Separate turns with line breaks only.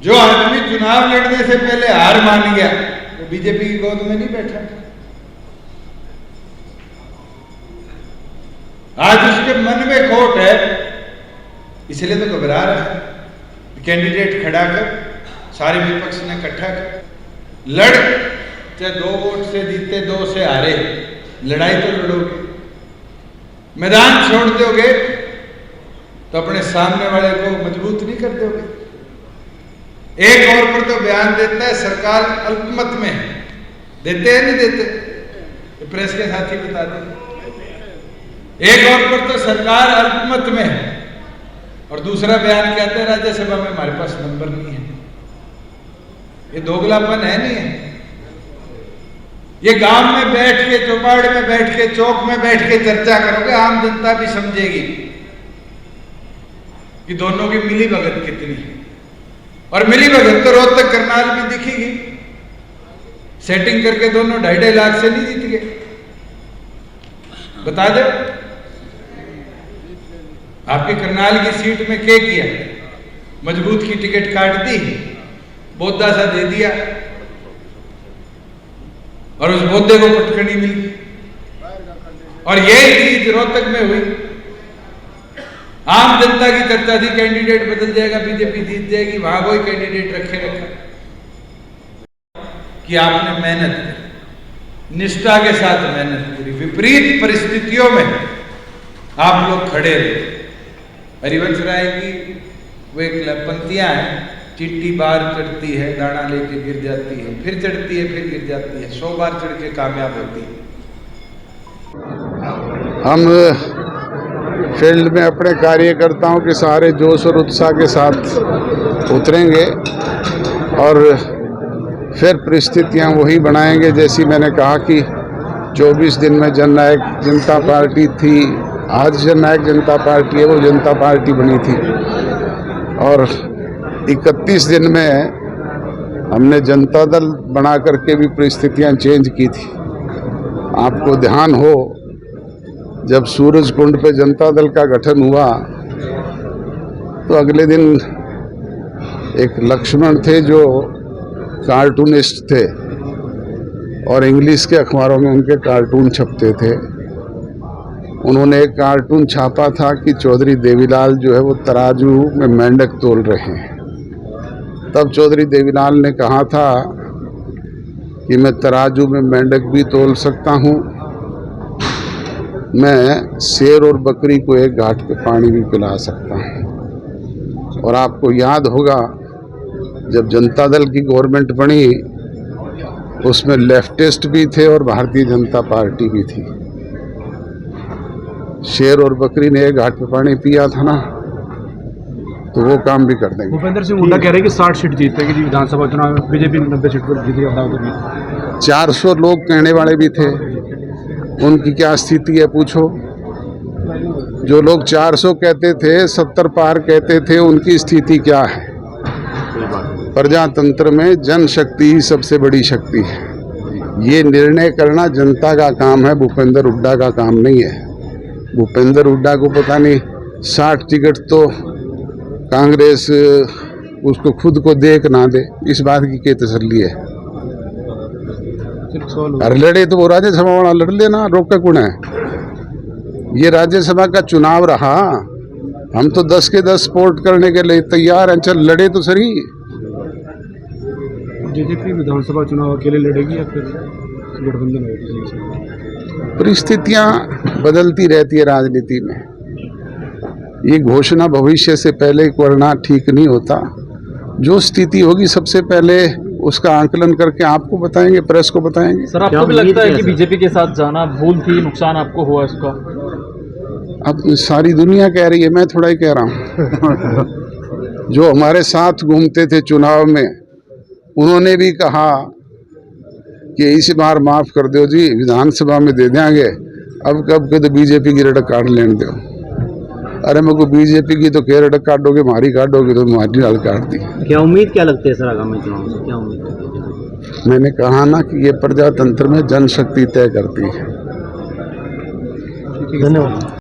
जो आदमी चुनाव लड़ने से पहले हार मान गया वो बीजेपी की गोद में नहीं बैठा। आज उसके मन में खोट है, इसलिए तो घबरा रहा है। कैंडिडेट खड़ा कर, सारे विपक्ष ने इकट्ठा कर, लड़, चाहे 2 वोट से जीते 2 से हारे, लड़ाई तो लड़ोगे। मैदान छोड़ दोगे तो अपने सामने वाले को मजबूत नहीं कर दोगे। एक और पर तो बयान देता है सरकार अल्पमत में है, देते हैं नहीं देते, प्रेस के साथ ही बता दें। एक और पर तो सरकार अल्पमत में है और दूसरा बयान कहते हैं राज्यसभा में हमारे पास नंबर नहीं है। ये दोगलापन है नहीं है? ये गांव में बैठ के, चौपाड़ में बैठ के, चौक में बैठ के चर्चा करोगे, आम जनता भी समझेगी कि दोनों की मिली भगत कितनी है। और मिली भगत तो रोहतक करनाल में दिखेगी। सेटिंग करके दोनों 2.5 लाख से नहीं जीत गए। बता दो आपके करनाल की सीट में क्या किया? मजबूत की टिकट काट दी, बोधा सा दे दिया और उस बोधे को पटकनी मिली। और यही चीज रोहतक में हुई। आम जनता की चर्चा थी कैंडिडेट बदल जाएगा, बीजेपी जीत जाएगी, वहां वही कैंडिडेट रखे रखा कि आपने मेहनत की, निष्ठा के साथ मेहनत करी, विपरीत परिस्थितियों में आप लोग खड़े रहे। हरिवंश राय की वो एक पंक्तियां हैं, चिट्टी बार चढ़ती है, दाना लेके गिर जाती है, फिर चढ़ती है, फिर गिर जाती है, 100 बार चढ़ के कामयाब होती है।
हम फील्ड में अपने कार्यकर्ताओं के सारे जोश और उत्साह के साथ उतरेंगे और फिर परिस्थितियां वही बनाएंगे जैसी मैंने कहा कि 24 दिन में जननायक जनता पार्टी थी, आज जननायक जनता पार्टी है, वो जनता पार्टी बनी थी। और 31 दिन में हमने जनता दल बना करके भी परिस्थितियां चेंज की थी। आपको ध्यान हो, जब सूरज कुंड पे जनता दल का गठन हुआ तो अगले दिन एक लक्ष्मण थे जो कार्टूनिस्ट थे और इंग्लिश के अखबारों में उनके कार्टून छपते थे। उन्होंने एक कार्टून छापा था कि चौधरी देवीलाल जो है वो तराजू में मेंढक तोल रहे हैं। तब चौधरी देवीलाल ने कहा था कि मैं तराजू में मेंढक भी तोल सकता हूँ, मैं शेर और बकरी को एक घाट पे पानी भी पिला सकता हूँ। और आपको याद होगा जब जनता दल की गवर्नमेंट बनी उसमें लेफ्टिस्ट भी थे और भारतीय जनता पार्टी भी थी। शेर और बकरी ने एक घाट पे पानी पिया था ना, तो वो काम भी कर देंगे।
भूपेंद्र सिंह हुड्डा कह रहे हैं कि 60 सीट जीतेगी जी विधानसभा चुनाव में, बीजेपी 90 सीट पर जीतेगी।
400 लोग कहने वाले भी थे, उनकी क्या स्थिति है पूछो। जो लोग 400 कहते थे, 70 पार कहते थे, उनकी स्थिति क्या है? प्रजातंत्र में जनशक्ति ही सबसे बड़ी शक्ति है। ये निर्णय करना जनता का काम है, भूपेंद्र हुड्डा का काम नहीं है। भूपेंद्र हुड्डा को पता नहीं 60 टिकट तो कांग्रेस उसको खुद को देख ना दे, इस बात की क्या तसल्ली है? अरे लड़े तो वो राज्यसभा वाला लड़ लेना, रोका कौन है? ये राज्यसभा का चुनाव रहा, हम तो 10 के 10 सपोर्ट करने के लिए तैयार हैं। चल लड़े तो सही।
बीजेपी विधानसभा चुनाव अकेले लड़ेगी या फिर गठबंधन होगी?
परिस्थितियां बदलती रहती है राजनीति में। ये घोषणा भविष्य से पहले करना ठीक नहीं होता। जो स्थिति होगी सबसे पहले उसका आंकलन करके आपको बताएंगे, प्रेस को बताएंगे।
सर आपको भी लगता है कि बीजेपी के साथ जाना भूल थी, नुकसान आपको हुआ इसका?
अब सारी दुनिया कह रही है, मैं थोड़ा ही कह रहा हूँ। जो हमारे साथ घूमते थे चुनाव में, उन्होंने भी कहा कि इस बार माफ कर दो जी, विधानसभा में दे देंगे, अब कब के तो बीजेपी की रटक काट लेने दो। अरे मेरे को बीजेपी की तो क्या रटक काटोगे, हमारी काटोगे तो हमारी डाल काट दी।
क्या उम्मीद क्या लगती है सर आगामी चुनाव से, क्या उम्मीद?
मैंने कहा ना कि ये प्रजातंत्र में जनशक्ति तय करती है।
धन्यवाद।